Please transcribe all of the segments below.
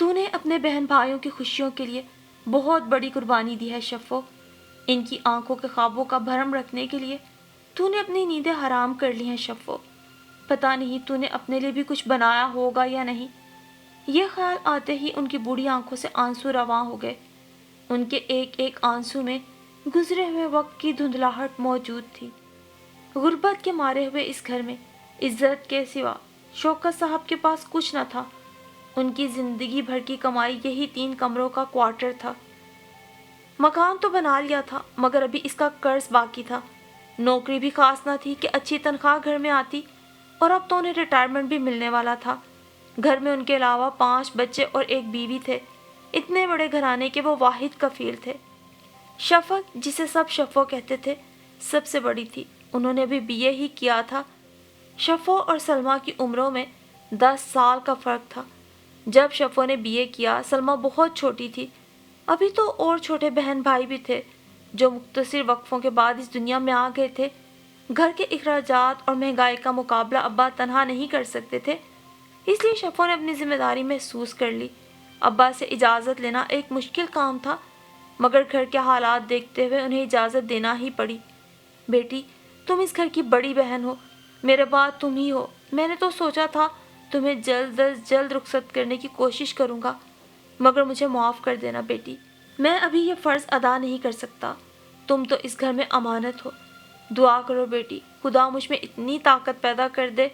تو نے اپنے بہن بھائیوں کی خوشیوں کے لیے بہت بڑی قربانی دی ہے شفو۔ ان کی آنکھوں کے خوابوں کا بھرم رکھنے کے لیے تو نے اپنی نیندیں حرام کر لی ہیں شفو۔ پتہ نہیں تو نے اپنے لیے بھی کچھ بنایا ہوگا یا نہیں۔ یہ خیال آتے ہی ان کی بوڑھی آنکھوں سے آنسو رواں ہو گئے۔ ان کے ایک ایک آنسو میں گزرے ہوئے وقت کی دھندلاہٹ موجود تھی۔ غربت کے مارے ہوئے اس گھر میں عزت کے سوا شوکت صاحب کے پاس کچھ نہ تھا۔ ان کی زندگی بھر کی کمائی یہی 3 کمروں کا کوارٹر تھا۔ مکان تو بنا لیا تھا مگر ابھی اس کا قرض باقی تھا۔ نوکری بھی خاص نہ تھی کہ اچھی تنخواہ گھر میں آتی، اور اب تو انہیں ریٹائرمنٹ بھی ملنے والا تھا۔ گھر میں ان کے علاوہ 5 بچے اور 1 بیوی تھے۔ اتنے بڑے گھرانے کے وہ واحد کفیل تھے۔ شفق، جسے سب شفو کہتے تھے، سب سے بڑی تھی۔ انہوں نے ابھی BA ہی کیا تھا۔ شفو اور سلمہ کی عمروں میں 10 سال کا فرق تھا۔ جب شفو نے BA کیا، سلمہ بہت چھوٹی تھی۔ ابھی تو اور چھوٹے بہن بھائی بھی تھے جو مختصر وقفوں کے بعد اس دنیا میں آ گئے تھے۔ گھر کے اخراجات اور مہنگائی کا مقابلہ ابا تنہا نہیں کر سکتے تھے، اس لیے شفو نے اپنی ذمہ داری محسوس کر لی۔ ابا سے اجازت لینا ایک مشکل کام تھا، مگر گھر کے حالات دیکھتے ہوئے انہیں اجازت دینا ہی پڑی۔ بیٹی، تم اس گھر کی بڑی بہن ہو، میرے بعد تم ہی ہو۔ میں نے تو سوچا تھا تمہیں جلد از جلد رخصت کرنے کی کوشش کروں گا، مگر مجھے معاف کر دینا بیٹی، میں ابھی یہ فرض ادا نہیں کر سکتا۔ تم تو اس گھر میں امانت ہو۔ دعا کرو بیٹی، خدا مجھ میں اتنی طاقت پیدا کر دے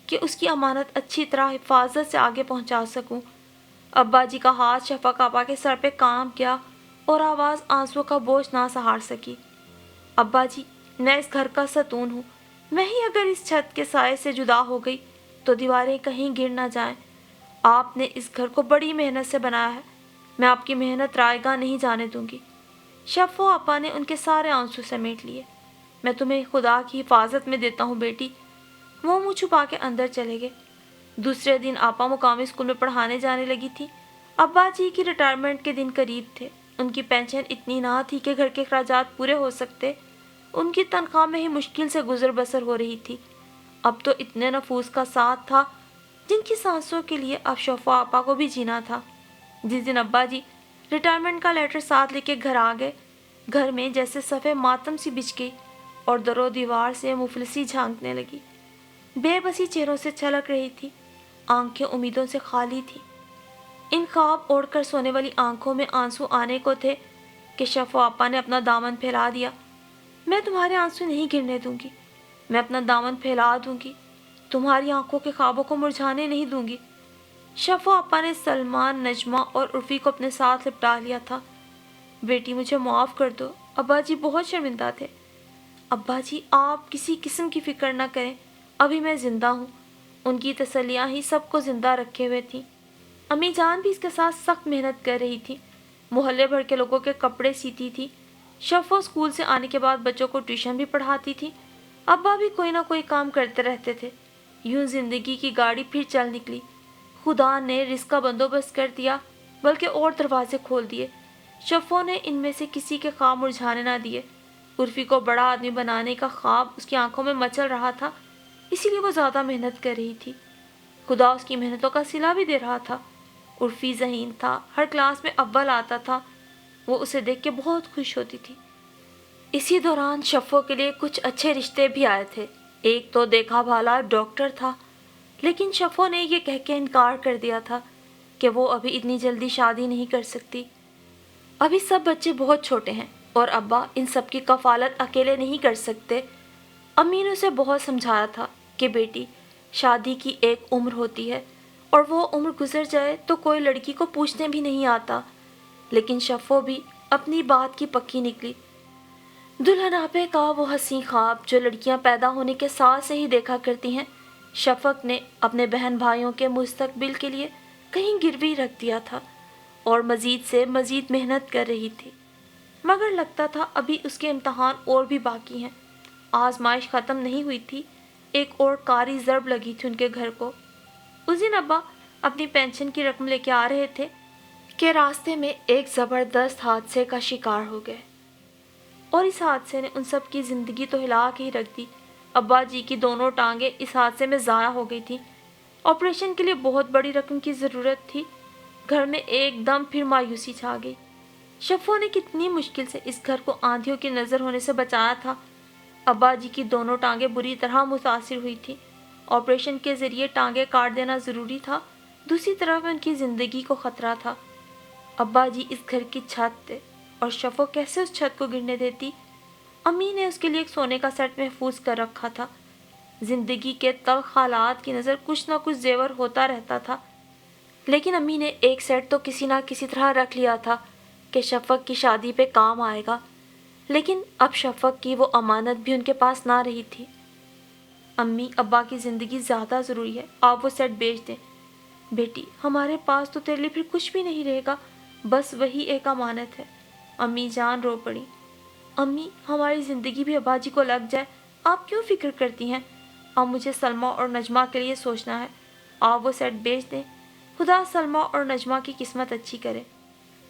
کہ اس کی امانت اچھی طرح حفاظت سے آگے پہنچا سکوں۔ ابا جی کا ہاتھ شفق آپا کے سر پہ کام کیا اور آواز آنسو کا بوجھ نہ سہار سکی۔ ابا جی، میں اس گھر کا ستون ہوں۔ میں ہی اگر اس چھت کے سائے سے جدا ہو گئی تو دیواریں کہیں گر نہ جائیں۔ آپ نے اس گھر کو بڑی محنت سے بنایا ہے، میں آپ کی محنت رائے گاہ نہیں جانے دوں گی۔ شفو آپا نے ان کے سارے آنسو سمیٹ لیے۔ میں تمہیں خدا کی حفاظت میں دیتا ہوں بیٹی۔ وہ منہ چھپا کے اندر چلے گئے۔ دوسرے دن آپا مقامی اسکول میں پڑھانے جانے لگی تھی۔ ابا جی کی ریٹائرمنٹ کے دن قریب تھے۔ ان کی پینشن اتنی نہ تھی کہ گھر کے اخراجات پورے ہو سکتے۔ ان کی تنخواہ میں ہی مشکل سے گزر بسر ہو رہی تھی۔ اب تو اتنے نفوس کا ساتھ تھا جن کی سانسوں کے لیے اب شفو آپا کو بھی جینا تھا۔ جس دن ابا جی ریٹائرمنٹ کا لیٹر ساتھ لے کے گھر آ گئے، گھر میں جیسے صفے ماتم سی بچھ گئی اور در و دیوار سے مفلسی جھانکنے لگی۔ بے بسی چہروں سے چھلک رہی تھی، آنکھیں امیدوں سے خالی تھی۔ ان خواب اوڑھ کر سونے والی آنکھوں میں آنسو آنے کو تھے کہ شفو آپا نے اپنا دامن پھیلا دیا۔ میں تمہارے آنسو نہیں گرنے دوں گی، میں اپنا دامن پھیلا دوں گی، تمہاری آنکھوں کے خوابوں کو مرجھانے نہیں دوں گی۔ شفو آپا نے سلمان، نجمہ اور عرفی کو اپنے ساتھ لپٹا لیا تھا۔ بیٹی، مجھے معاف کر دو، ابا جی بہت شرمندہ تھے۔ ابا جی، آپ کسی قسم کی فکر نہ کریں، ابھی میں زندہ ہوں۔ ان کی تسلیاں ہی سب کو زندہ رکھے ہوئے تھیں۔ امی جان بھی اس کے ساتھ سخت محنت کر رہی تھی، محلے بھر کے لوگوں کے کپڑے سیتی تھی۔ شفو اسکول سے آنے کے بعد بچوں کو ٹیوشن بھی پڑھاتی تھی۔ ابا بھی کوئی نہ کوئی کام کرتے رہتے تھے۔ یوں زندگی کی گاڑی پھر چل نکلی۔ خدا نے رزق کا بندوبست کر دیا، بلکہ اور دروازے کھول دیے۔ شفو نے ان میں سے کسی کے خواب مرجھانے نہ دیے۔ عرفی کو بڑا آدمی بنانے کا خواب اس کی آنکھوں میں مچل رہا تھا، اسی لیے وہ زیادہ محنت کر رہی تھی۔ خدا اس کی محنتوں کا صلہ بھی دے رہا تھا۔ عرفی ذہین تھا، ہر کلاس میں اول آتا تھا۔ وہ اسے دیکھ کے بہت خوش ہوتی تھی۔ اسی دوران شفو کے لیے کچھ اچھے رشتے بھی آئے تھے۔ ایک تو دیکھا بھالا ڈاکٹر تھا، لیکن شفو نے یہ کہہ کے انکار کر دیا تھا کہ وہ ابھی اتنی جلدی شادی نہیں کر سکتی۔ ابھی سب بچے بہت چھوٹے ہیں اور ابا ان سب کی کفالت اکیلے نہیں کر سکتے۔ امی نے اسے بہت سمجھایا تھا کہ بیٹی، شادی کی ایک عمر ہوتی ہے اور وہ عمر گزر جائے تو کوئی لڑکی کو پوچھنے بھی نہیں آتا۔ لیکن شفو بھی اپنی بات کی پکی نکلی۔ دلہن آپے کا وہ حسین خواب جو لڑکیاں پیدا ہونے کے ساتھ سے ہی دیکھا کرتی ہیں، شفق نے اپنے بہن بھائیوں کے مستقبل کے لیے کہیں گروی رکھ دیا تھا اور مزید سے مزید محنت کر رہی تھی، مگر لگتا تھا ابھی اس کے امتحان اور بھی باقی ہیں۔ آزمائش ختم نہیں ہوئی تھی، ایک اور کاری ضرب لگی تھی ان کے گھر کو۔ اس دن ابا اپنی پینشن کی رقم لے کے آ رہے تھے کہ راستے میں ایک زبردست حادثے کا شکار ہو گئے، اور اس حادثے نے ان سب کی زندگی تو ہلا کے ہی رکھ دی۔ ابا جی کی دونوں ٹانگیں اس حادثے میں ضائع ہو گئی تھیں۔ آپریشن کے لیے بہت بڑی رقم کی ضرورت تھی۔ گھر میں ایک دم پھر مایوسی چھا گئی۔ شفو نے کتنی مشکل سے اس گھر کو آندھیوں کی نظر ہونے سے بچایا تھا۔ ابا جی کی دونوں ٹانگیں بری طرح متاثر ہوئی تھی۔ آپریشن کے ذریعے ٹانگیں کاٹ دینا ضروری تھا، دوسری طرف ان کی زندگی کو خطرہ تھا۔ ابا جی اس گھر کی چھت تھے اور شفو کیسے اس چھت کو گرنے دیتی؟ امی نے اس کے لیے ایک سونے کا سیٹ محفوظ کر رکھا تھا۔ زندگی کے تلخ حالات کی نظر کچھ نہ کچھ زیور ہوتا رہتا تھا، لیکن امی نے ایک سیٹ تو کسی نہ کسی طرح رکھ لیا تھا کہ شفق کی شادی پہ کام آئے گا۔ لیکن اب شفق کی وہ امانت بھی ان کے پاس نہ رہی تھی۔ امی، ابا کی زندگی زیادہ ضروری ہے، آپ وہ سیٹ بیچ دیں۔ بیٹی، ہمارے پاس تو تیرے لیے پھر کچھ بھی نہیں رہے گا، بس وہی ایک امانت ہے۔ امی جان رو پڑی۔ امی، ہماری زندگی بھی ابا جی کو لگ جائے، آپ کیوں فکر کرتی ہیں؟ اب مجھے سلمہ اور نجمہ کے لیے سوچنا ہے، آپ وہ سیٹ بیچ دیں۔ خدا سلمہ اور نجمہ کی قسمت اچھی کرے۔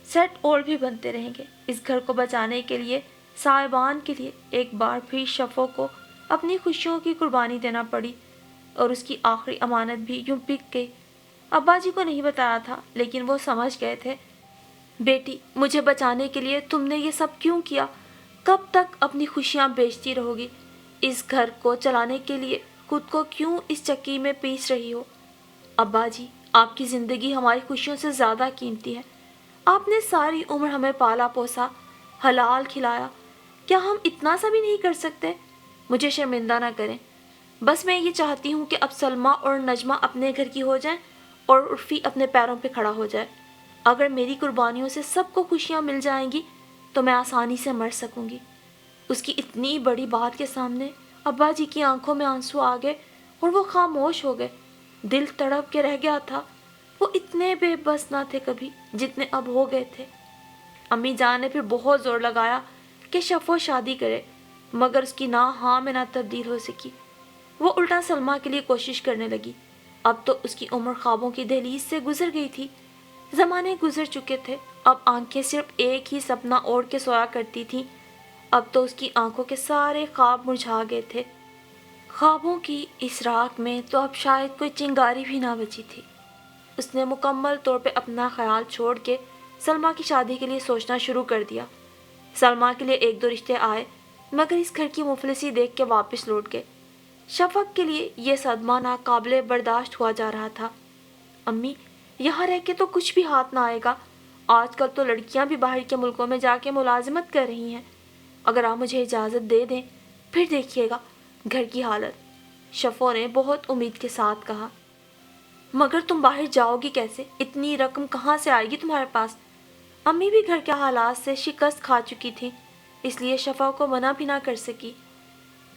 سیٹ اور بھی بنتے رہیں گے۔ اس گھر کو بچانے کے لیے، صاحبان کے لیے ایک بار پھر شفو کو اپنی خوشیوں کی قربانی دینا پڑی اور اس کی آخری امانت بھی یوں بک گئی۔ ابا جی کو نہیں بتایا تھا، لیکن وہ سمجھ گئے تھے۔ بیٹی، مجھے بچانے کے لیے تم نے یہ سب کیوں کیا؟ کب تک اپنی خوشیاں بیچتی رہو گی؟ اس گھر کو چلانے کے لیے خود کو کیوں اس چکی میں پیس رہی ہو؟ ابا جی، آپ کی زندگی ہماری خوشیوں سے زیادہ قیمتی ہے۔ آپ نے ساری عمر ہمیں پالا پوسا، حلال کھلایا، کیا ہم اتنا سا بھی نہیں کر سکتے؟ مجھے شرمندہ نہ کریں۔ بس میں یہ چاہتی ہوں کہ اب سلمہ اور نجمہ اپنے گھر کی ہو جائیں اور عرفی اپنے پیروں پہ کھڑا ہو جائے۔ اگر میری قربانیوں سے سب کو خوشیاں مل جائیں گی تو میں آسانی سے مر سکوں گی۔ اس کی اتنی بڑی بات کے سامنے ابا جی کی آنکھوں میں آنسو آ گئے اور وہ خاموش ہو گئے۔ دل تڑپ کے رہ گیا تھا۔ وہ اتنے بے بس نہ تھے کبھی جتنے اب ہو گئے تھے۔ امی جان نے پھر بہت زور لگایا کہ شفو شادی کرے، مگر اس کی نہ ہاں میں نہ تبدیل ہو سکی۔ وہ الٹا سلمہ کے لیے کوشش کرنے لگی۔ اب تو اس کی عمر خوابوں کی دہلیز سے گزر گئی تھی۔ زمانے گزر چکے تھے، اب آنکھیں صرف ایک ہی سپنا اوڑھ کے سویا کرتی تھیں۔ اب تو اس کی آنکھوں کے سارے خواب مرجھا گئے تھے۔ خوابوں کی اس راکھ میں تو اب شاید کوئی چنگاری بھی نہ بچی تھی۔ اس نے مکمل طور پہ اپنا خیال چھوڑ کے سلمہ کی شادی کے لیے سوچنا شروع کر دیا۔ سلمہ کے لیے ایک دو رشتے آئے، مگر اس گھر کی مفلسی دیکھ کے واپس لوٹ گئے۔ شفق کے لیے یہ صدمہ ناقابل برداشت ہوا جا رہا تھا۔ امی، یہاں رہ کے تو کچھ بھی ہاتھ نہ آئے گا۔ آج کل تو لڑکیاں بھی باہر کے ملکوں میں جا کے ملازمت کر رہی ہیں۔ اگر آپ مجھے اجازت دے دیں، پھر دیکھیے گا گھر کی حالت، شفو نے بہت امید کے ساتھ کہا۔ مگر تم باہر جاؤ گی کیسے؟ اتنی رقم کہاں سے آئے گی تمہارے پاس؟ امی بھی گھر کے حالات سے شکست کھا چکی تھی، اس لیے شفا کو منع بھی نہ کر سکی۔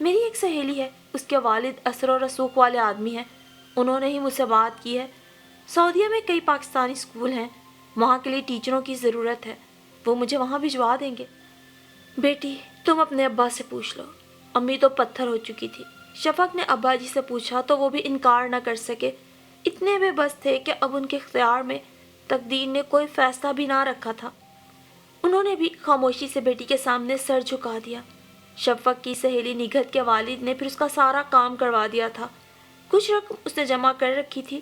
میری ایک سہیلی ہے، اس کے والد اثر و رسوخ والے آدمی ہیں، انہوں نے ہی مجھ سے بات کی ہے۔ سعودیہ میں کئی پاکستانی اسکول ہیں، وہاں کے لیے ٹیچروں کی ضرورت ہے، وہ مجھے وہاں بھجوا دیں گے۔ بیٹی، تم اپنے ابا سے پوچھ لو۔ امی تو پتھر ہو چکی تھی۔ شفق نے ابا جی سے پوچھا تو وہ بھی انکار نہ کر سکے، اتنے بے بس تھے کہ اب ان کے اختیار میں تقدیر نے کوئی فیصلہ بھی نہ رکھا تھا۔ انہوں نے بھی خاموشی سے بیٹی کے سامنے سر جھکا دیا۔ شفق کی سہیلی نگہت کے والد نے پھر اس کا سارا کام کروا دیا تھا۔ کچھ رقم اس نے جمع کر رکھی تھی،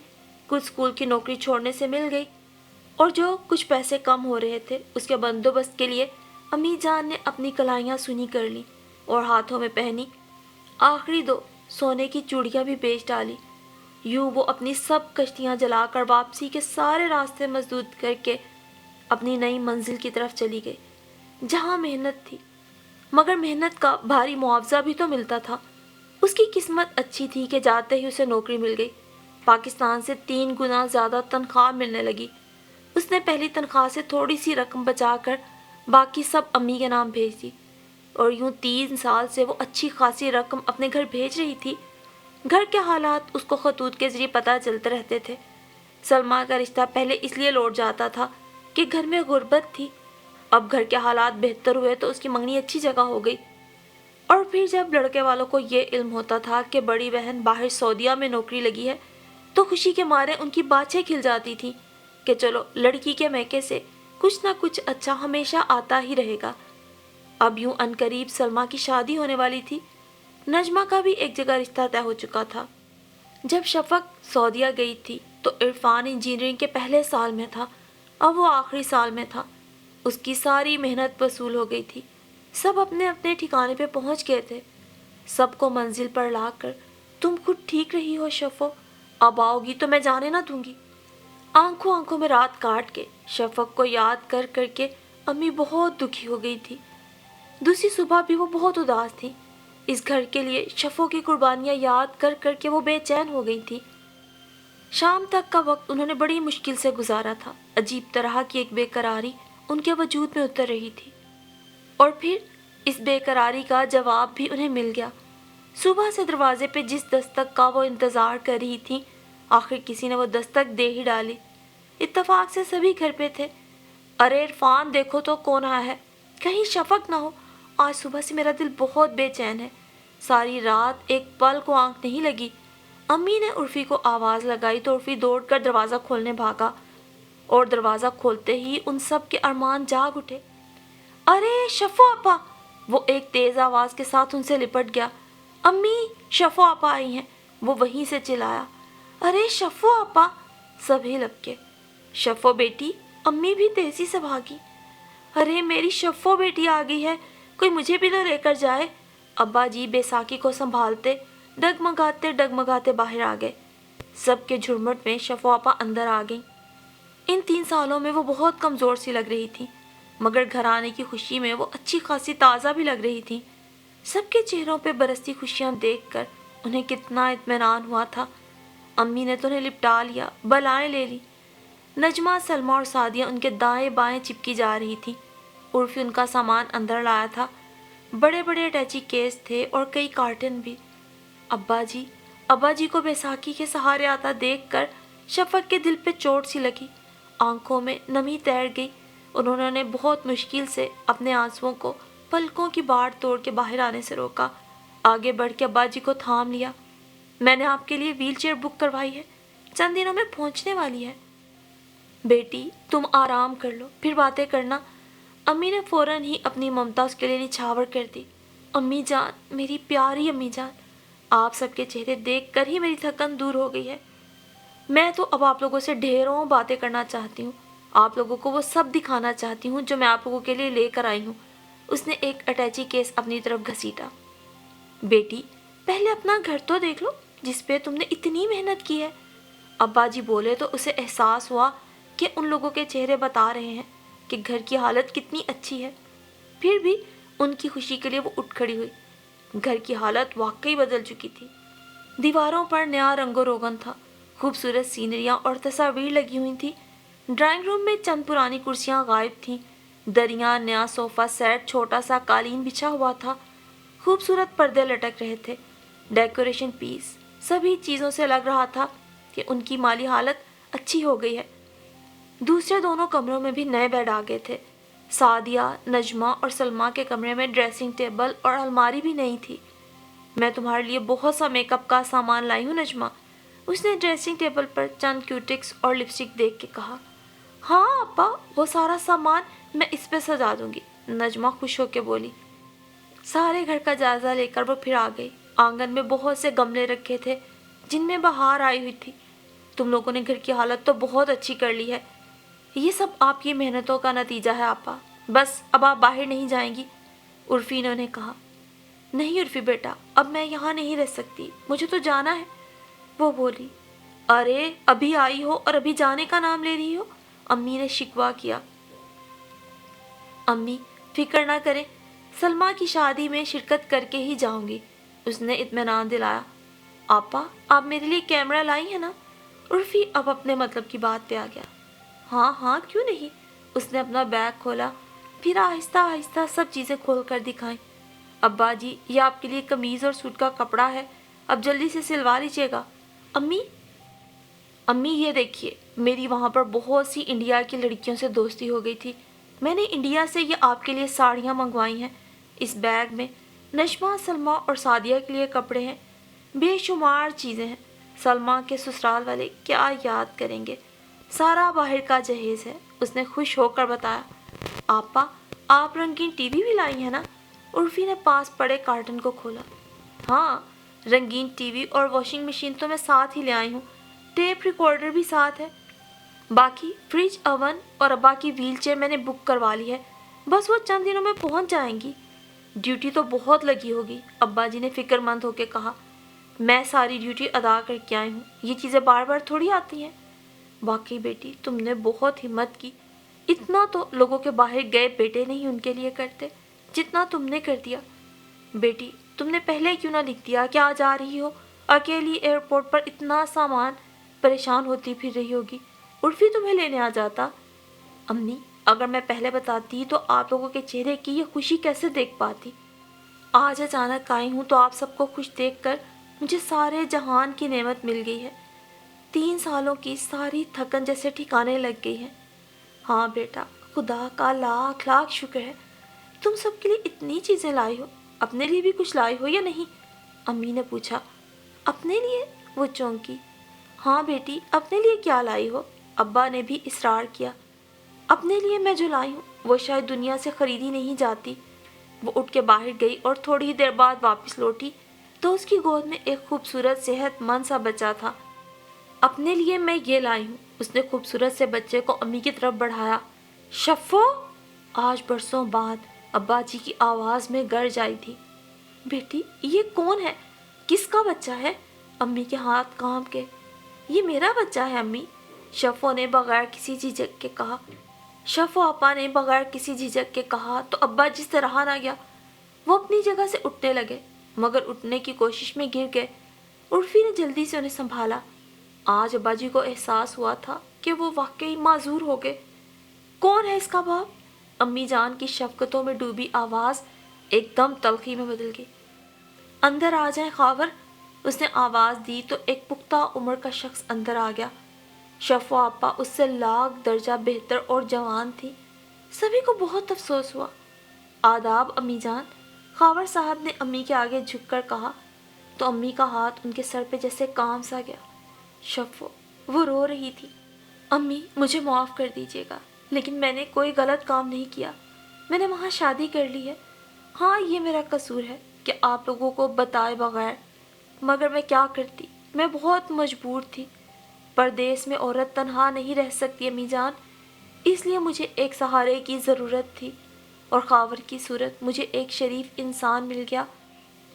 کچھ اسکول کی نوکری چھوڑنے سے مل گئی، اور جو کچھ پیسے کم ہو رہے تھے اس کے بندوبست کے لیے امی جان نے اپنی کلائیاں سنی کر لیں اور ہاتھوں میں پہنی آخری دو سونے کی چوڑیاں بھی بیچ ڈالی۔ یوں وہ اپنی سب کشتیاں جلا کر واپسی کے سارے راستے مسدود کر کے اپنی نئی منزل کی طرف چلی گئی، جہاں محنت تھی، مگر محنت کا بھاری معاوضہ بھی تو ملتا تھا۔ اس کی قسمت اچھی تھی کہ جاتے ہی اسے نوکری مل گئی، پاکستان سے 3 گنا زیادہ تنخواہ ملنے لگی۔ اس نے پہلی تنخواہ سے تھوڑی سی رقم بچا کر باقی سب امی کے نام بھیج دی، اور یوں 3 سال سے وہ اچھی خاصی رقم اپنے گھر بھیج رہی تھی۔ گھر کے حالات اس کو خطوط کے ذریعے پتہ چلتے رہتے تھے۔ سلمہ کا رشتہ پہلے اس لیے لوٹ جاتا تھا کہ گھر میں غربت تھی، اب گھر کے حالات بہتر ہوئے تو اس کی منگنی اچھی جگہ ہو گئی۔ اور پھر جب لڑکے والوں کو یہ علم ہوتا تھا کہ بڑی بہن باہر سعودیہ میں نوکری لگی ہے تو خوشی کے مارے ان کی باتیں کھل جاتی تھیں کہ چلو لڑکی کے میکے سے کچھ نہ کچھ اچھا ہمیشہ آتا ہی رہے گا۔ اب یوں عنقریب سلمہ کی شادی ہونے والی تھی۔ نجمہ کا بھی ایک جگہ رشتہ طے ہو چکا تھا۔ جب شفق سعودیہ گئی تھی تو عرفان انجینئرنگ کے پہلے سال میں تھا۔ اب وہ آخری سال میں تھا، اس کی ساری محنت وصول ہو گئی تھی، سب اپنے اپنے ٹھکانے پہ پہنچ گئے تھے، سب کو منزل پر لا کر تم خود ٹھیک رہی ہو شفو، اب آؤ گی تو میں جانے نہ دوں گی۔ آنکھوں آنکھوں میں رات کاٹ کے شفق کو یاد کر کر کے امی بہت دکھی ہو گئی تھی۔ دوسری صبح بھی وہ بہت اداس تھی، اس گھر کے لیے شفو کی قربانیاں یاد کر کر کے وہ بے چین ہو گئی تھی۔ شام تک کا وقت انہوں نے بڑی مشکل سے گزارا تھا، عجیب طرح کی ایک بے قراری ان کے وجود میں اتر رہی تھی، اور پھر اس بے قراری کا جواب بھی انہیں مل گیا۔ صبح سے دروازے پہ جس دستک کا وہ انتظار کر رہی تھی، آخر کسی نے وہ دستک دے ہی ڈالی۔ اتفاق سے سبھی گھر پہ تھے۔ ارے عرفان دیکھو تو کون آیا ہے، کہیں شفق نہ ہو، آج صبح سے میرا دل بہت بے چین ہے، ساری رات ایک پل کو آنکھ نہیں لگی۔ امی نے عرفی کو آواز لگائی تو عرفی دوڑ کر دروازہ کھولنے بھاگا، اور دروازہ کھولتے ہی ان سب کے ارمان جاگ اٹھے۔ ارے شفو آپا! وہ ایک تیز آواز کے ساتھ ان سے لپٹ گیا۔ امی، شفو آپا آئی ہیں! وہ وہیں سے چلایا۔ ارے شفو آپا! سبھی لپکے۔ شفو بیٹی! امی بھی تیزی سے بھاگی۔ ارے میری شفو بیٹی آ گئی ہے، کوئی مجھے بھی تو لے کر جائے۔ ابا جی بیساکھی کو سنبھالتے ڈگمگاتے ڈگمگاتے باہر آ گئے۔ سب کے جھرمٹ میں شفو آپا اندر آ گئیں۔ ان 3 سالوں میں وہ بہت کمزور سی لگ رہی تھی، مگر گھر آنے کی خوشی میں وہ اچھی خاصی تازہ بھی لگ رہی تھی۔ سب کے چہروں پہ برستی خوشیاں دیکھ کر انہیں کتنا اطمینان ہوا تھا۔ امی نے تو انہیں لپٹا لیا، بلائیں لے لی۔ نجمہ، سلمہ اور سعدیہ ان کے دائیں بائیں چپکی جا رہی تھی۔ عرفی ان کا سامان اندر لایا تھا، بڑے بڑے اٹیچی کیس تھے اور کئی کارٹن بھی۔ ابا جی کو بیساکھی کے سہارے آتا دیکھ کر شفق کے دل پہ چوٹ سی لگی، آنکھوں میں نمی تیر گئی۔ انہوں نے بہت مشکل سے اپنے آنسوؤں کو پلکوں کی باڑ توڑ کے باہر آنے سے روکا، آگے بڑھ کے ابا جی کو تھام لیا۔ میں نے آپ کے لیے ویل چیئر بک کروائی ہے، چند دنوں میں پہنچنے والی ہے۔ بیٹی تم آرام کر لو، پھر باتیں کرنا۔ امی نے فوراً ہی اپنی ممتا اس کے لیے نچھاور کر دی۔ امی جان، میری پیاری امی جان، آپ سب کے چہرے دیکھ کر ہی میری تھکن دور ہو گئی ہے۔ میں تو اب آپ لوگوں سے ڈھیروں باتیں کرنا چاہتی ہوں، آپ لوگوں کو وہ سب دکھانا چاہتی ہوں جو میں آپ لوگوں کے لیے لے کر آئی ہوں۔ اس نے ایک اٹیچی کیس اپنی طرف گھسیٹا۔ بیٹی پہلے اپنا گھر تو دیکھ لو جس پہ تم نے اتنی محنت کی ہے۔ ابا جی بولے تو اسے احساس ہوا کہ ان لوگوں کے چہرے بتا رہے ہیں کہ گھر کی حالت کتنی اچھی ہے۔ پھر بھی ان کی خوشی کے لیے وہ اٹھ کھڑی ہوئی۔ گھر کی حالت واقعی بدل چکی تھی۔ دیواروں پر نیا رنگ و روغن تھا، خوبصورت سینریاں اور تصاویر لگی ہوئی تھی۔ ڈرائنگ روم میں چند پرانی کرسیاں غائب تھیں، دریاں، نیا صوفہ سیٹ، چھوٹا سا قالین بچھا ہوا تھا، خوبصورت پردے لٹک رہے تھے۔ ڈیکوریشن پیس سبھی چیزوں سے لگ رہا تھا کہ ان کی مالی حالت اچھی ہو گئی ہے۔ دوسرے دونوں کمروں میں بھی نئے بیڈ آ گئے تھے۔ سعدیہ، نجمہ اور سلمہ کے کمرے میں ڈریسنگ ٹیبل اور الماری بھی نئی تھی۔ میں تمہارے لیے بہت سا میک اپ کا سامان لائی ہوں نجمہ، اس نے ڈریسنگ ٹیبل پر چند کیوٹکس اور لپسٹک دیکھ کے کہا۔ ہاں ابا، وہ سارا سامان میں اس پہ سجا دوں گی، نجمہ خوش ہو کے بولی۔ سارے گھر کا جائزہ لے کر وہ پھر آ گئی۔ آنگن میں بہت سے گملے رکھے تھے جن میں بہار آئی ہوئی تھی۔ تم لوگوں نے گھر کی حالت تو بہت اچھی کر لی ہے، یہ سب آپ کی محنتوں کا نتیجہ ہے آپا، بس اب آپ باہر نہیں جائیں گی؟ عرفی نے انہیں کہا۔ نہیں عرفی بیٹا، اب میں یہاں نہیں رہ سکتی، مجھے تو جانا ہے، وہ بولی۔ ارے ابھی آئی ہو اور ابھی جانے کا نام لے رہی ہو، امی نے شکوہ کیا۔ امی فکر نہ کریں، سلمہ کی شادی میں شرکت کر کے ہی جاؤں گی، اس نے اطمینان دلایا۔ آپا آپ میرے لیے کیمرہ لائی ہے نا؟ عرفی اب اپنے مطلب کی بات پہ آ گیا۔ ہاں ہاں کیوں نہیں، اس نے اپنا بیگ کھولا، پھر آہستہ آہستہ سب چیزیں کھول کر دکھائیں۔ ابا جی یہ آپ کے لیے قمیض اور سوٹ کا کپڑا ہے، اب جلدی سے سلوا لیجیے گا۔ امی یہ دیکھیے، میری وہاں پر بہت سی انڈیا کی لڑکیوں سے دوستی ہو گئی تھی، میں نے انڈیا سے یہ آپ کے لیے ساڑیاں منگوائی ہیں۔ اس بیگ میں نجمہ، سلمہ اور سعدیہ کے لیے کپڑے ہیں، بے شمار چیزیں ہیں، سلمہ کے سسرال والے کیا یاد کریں گے، سارا باہر کا جہیز ہے، اس نے خوش ہو کر بتایا۔ آپا آپ رنگین ٹی وی بھی لائی ہیں نا؟ عرفی نے پاس پڑے کارٹن کو کھولا۔ ہاں رنگین ٹی وی اور واشنگ مشین تو میں ساتھ ہی لے آئی ہوں، ٹیپ ریکارڈر بھی ساتھ ہے۔ باقی فریج، اوون اور ابا کی ویل چیئر میں نے بک کروا لی ہے، بس وہ چند دنوں میں پہنچ جائیں گی۔ ڈیوٹی تو بہت لگی ہوگی، ابا جی نے فکر مند ہو کے کہا۔ میں ساری ڈیوٹی ادا کر کے آئی ہوں، یہ چیزیں بار بار تھوڑی آتی ہیں۔ واقعی بیٹی تم نے بہت ہمت کی، اتنا تو لوگوں کے باہر گئے بیٹے نہیں ان کے لیے کرتے جتنا تم نے کر دیا۔ بیٹی تم نے پہلے کیوں نہ لکھ دیا کہ آج آ رہی ہو؟ اکیلی ایئرپورٹ پر اتنا سامان، پریشان ہوتی پھر رہی ہوگی، عرفی تمہیں لینے آ جاتا۔ امی اگر میں پہلے بتاتی تو آپ لوگوں کے چہرے کی یہ خوشی کیسے دیکھ پاتی؟ آج اچانک آئی ہوں تو آپ سب کو خوش دیکھ کر مجھے سارے جہان کی نعمت مل گئی ہے۔ 3 سالوں کی ساری تھکن جیسے ٹھکانے لگ گئی ہے۔ ہاں بیٹا، خدا کا لاکھ لاکھ شکر ہے، تم سب کے لیے اتنی چیزیں لائی ہو۔ اپنے لیے بھی کچھ لائی ہو یا نہیں؟ امی نے پوچھا۔ اپنے لیے؟ وہ چونکی۔ ہاں بیٹی، اپنے لیے کیا لائی ہو؟ ابا نے بھی اصرار کیا۔ اپنے لیے میں جو لائی ہوں وہ شاید دنیا سے خریدی نہیں جاتی۔ وہ اٹھ کے باہر گئی اور تھوڑی ہی دیر بعد واپس لوٹی تو اس کی گود میں ایک خوبصورت صحت مند سا بچہ تھا۔ اپنے لیے میں یہ لائی ہوں، اس نے خوبصورت سے بچے کو امی کی طرف بڑھایا۔ شفو! آج برسوں بعد ابا جی کی آواز میں گرج آئی تھی۔ بیٹی یہ کون ہے؟ کس کا بچہ ہے؟ امی کے ہاتھ کانپ کے۔ یہ میرا بچہ ہے امی، شفو نے بغیر کسی جھجک کے کہا۔ شفو آپا نے بغیر کسی جھجک کے کہا تو ابا جی سے رہا نہ گیا۔ وہ اپنی جگہ سے اٹھنے لگے مگر اٹھنے کی کوشش میں گر گئے۔ عرفی نے جلدی سے انہیں سنبھالا۔ آج ابا جی کو احساس ہوا تھا کہ وہ واقعی معذور ہو گئے۔ کون ہے اس کا باپ؟ امی جان کی شفقتوں میں ڈوبی آواز ایک دم تلخی میں بدل گئی۔ اندر آ جائیں خاور، اس نے آواز دی تو ایک پختہ عمر کا شخص اندر آ گیا۔ شفو آپا اس سے لاکھ درجہ بہتر اور جوان تھی۔ سبھی کو بہت افسوس ہوا۔ آداب امی جان، خاور صاحب نے امی کے آگے جھک کر کہا تو امی کا ہاتھ ان کے سر پہ جیسے کام سا گیا۔ شفو، وہ رو رہی تھی۔ امی مجھے معاف کر دیجیے گا، لیکن میں نے کوئی غلط کام نہیں کیا، میں نے وہاں شادی کر لی ہے۔ ہاں یہ میرا قصور ہے کہ آپ لوگوں کو بتائے بغیر، مگر میں کیا کرتی، میں بہت مجبور تھی۔ پردیس میں عورت تنہا نہیں رہ سکتی امی جان، اس لیے مجھے ایک سہارے کی ضرورت تھی، اور خاور کی صورت مجھے ایک شریف انسان مل گیا۔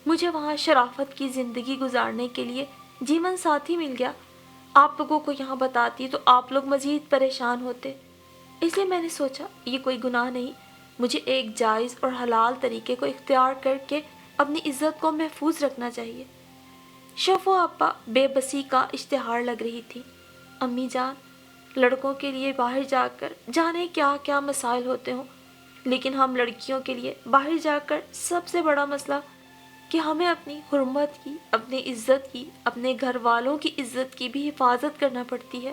مجھے وہاں شرافت کی زندگی گزارنے کے لیے جیون ساتھی مل گیا۔ آپ لوگوں کو یہاں بتاتی تو آپ لوگ مزید پریشان ہوتے، اس لیے میں نے سوچا یہ کوئی گناہ نہیں، مجھے ایک جائز اور حلال طریقے کو اختیار کر کے اپنی عزت کو محفوظ رکھنا چاہیے۔ شفو آپا بے بسی کا اشتہار لگ رہی تھی۔ امی جان، لڑکوں کے لیے باہر جا کر جانے کیا کیا مسائل ہوتے ہوں، لیکن ہم لڑکیوں کے لیے باہر جا کر سب سے بڑا مسئلہ کہ ہمیں اپنی حرمت کی، اپنی عزت کی، اپنے گھر والوں کی عزت کی بھی حفاظت کرنا پڑتی ہے۔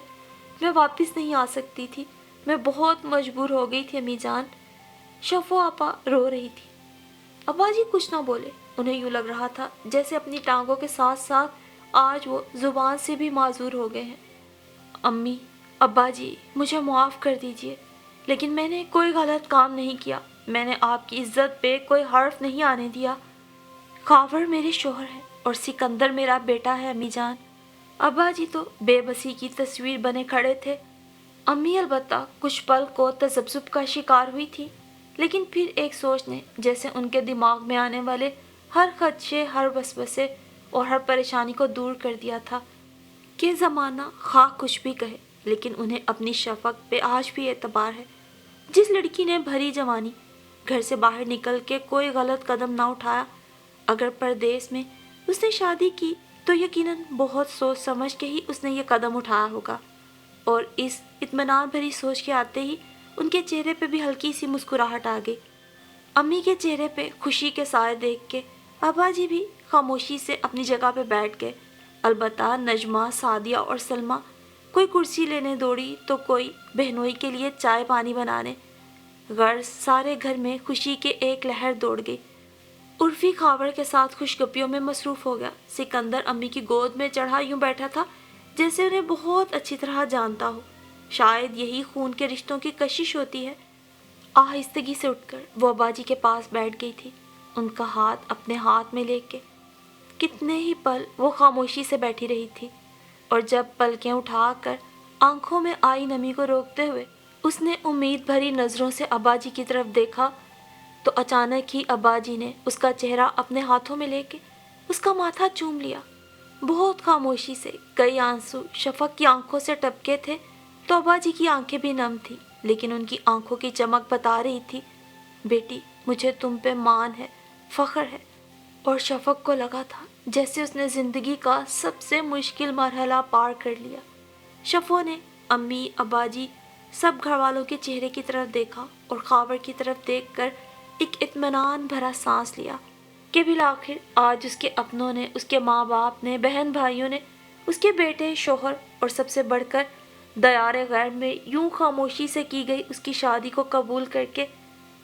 میں واپس نہیں آ سکتی تھی، میں بہت مجبور ہو گئی تھی امی جان۔ شفو آپا رو رہی تھی۔ ابا جی کچھ نہ بولے، انہیں یوں لگ رہا تھا جیسے اپنی ٹانگوں کے ساتھ ساتھ آج وہ زبان سے بھی معذور ہو گئے ہیں۔ امی، ابا جی مجھے معاف کر دیجئے، لیکن میں نے کوئی غلط کام نہیں کیا، میں نے آپ کی عزت پہ کوئی حرف نہیں آنے دیا۔ خاور میرے شوہر ہے اور سکندر میرا بیٹا ہے امی جان۔ ابا جی تو بے بسی کی تصویر بنے کھڑے تھے۔ امی البتہ کچھ پل کو تذبذب کا شکار ہوئی تھی، لیکن پھر ایک سوچ نے جیسے ان کے دماغ میں آنے والے ہر خدشے، ہر وسوسے اور ہر پریشانی کو دور کر دیا تھا کہ زمانہ خواہ کچھ بھی کہے، لیکن انہیں اپنی شفقت پہ آج بھی اعتبار ہے۔ جس لڑکی نے بھری جوانی گھر سے باہر نکل کے کوئی غلط قدم نہ اٹھایا، اگر پردیس میں اس نے شادی کی تو یقیناً بہت سوچ سمجھ کے ہی اس نے یہ قدم اٹھایا ہوگا، اور اس اطمینان بھری سوچ کے آتے ہی ان کے چہرے پہ بھی ہلکی سی مسکراہٹ آ گئی۔ امی کے چہرے پہ خوشی کے سائے دیکھ کے ابا جی بھی خاموشی سے اپنی جگہ پہ بیٹھ گئے۔ البتہ نجمہ، سعدیہ اور سلمہ کوئی کرسی لینے دوڑی تو کوئی بہنوئی کے لیے چائے پانی بنانے۔ غرض سارے گھر میں خوشی کے ایک لہر دوڑ گئی۔ عرفی خاور کے ساتھ خوشگپیوں میں مصروف ہو گیا۔ سکندر امی کی گود میں چڑھا یوں بیٹھا تھا جیسے انہیں بہت اچھی طرح جانتا ہو۔ شاید یہی خون کے رشتوں کی کشش ہوتی ہے۔ آہستگی سے اٹھ کر وہ ابا جی کے پاس بیٹھ گئی تھی، ان کا ہاتھ اپنے ہاتھ میں لے کے۔ کتنے ہی پل وہ خاموشی سے بیٹھی رہی تھی، اور جب پلکیں اٹھا کر آنکھوں میں آئی نمی کو روکتے ہوئے اس نے امید بھری نظروں سے ابا جی کی طرف دیکھا تو اچانک ہی ابا جی نے اس کا چہرہ اپنے ہاتھوں میں لے کے اس کا ماتھا چوم لیا۔ بہت خاموشی سے کئی آنسو شفق کی آنکھوں سے ٹپکے تھے تو ابا جی کی آنکھیں بھی نم تھیں، لیکن ان کی آنکھوں کی چمک بتا رہی تھی، بیٹی مجھے تم پہ مان ہے، فخر ہے۔ اور شفق کو لگا تھا جیسے اس نے زندگی کا سب سے مشکل مرحلہ پار کر لیا۔ شفو نے امی، ابا جی، سب گھر والوں کے چہرے کی طرف دیکھا اور خاور کی طرف دیکھ کر ایک اطمینان بھرا سانس لیا کہ بالآخر آج اس کے اپنوں نے، اس کے ماں باپ نے، بہن بھائیوں نے، اس کے بیٹے، شوہر اور سب سے بڑھ کر دیار غیب میں یوں خاموشی سے کی گئی اس کی شادی کو قبول کر کے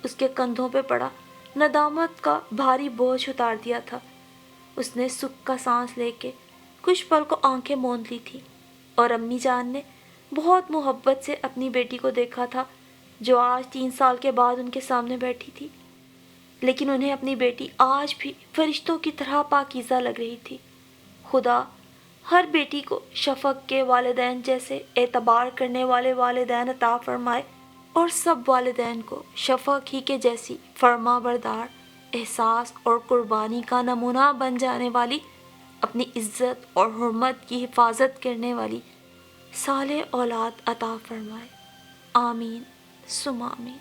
اس کے کندھوں پہ پڑا ندامت کا بھاری بوجھ اتار دیا تھا۔ اس نے سکھ کا سانس لے کے کچھ پل کو آنکھیں موند لی تھی اور امی جان نے بہت محبت سے اپنی بیٹی کو دیکھا تھا جو آج 3 سال کے بعد ان کے سامنے بیٹھی تھی، لیکن انہیں اپنی بیٹی آج بھی فرشتوں کی طرح پاکیزہ لگ رہی تھی۔ خدا ہر بیٹی کو شفق کے والدین جیسے اعتبار کرنے والے والدین عطا فرمائے اور سب والدین کو شفق ہی کے جیسی فرما بردار، احساس اور قربانی کا نمونہ بن جانے والی، اپنی عزت اور حرمت کی حفاظت کرنے والی صالح اولاد عطا فرمائے۔ آمین ثم آمین۔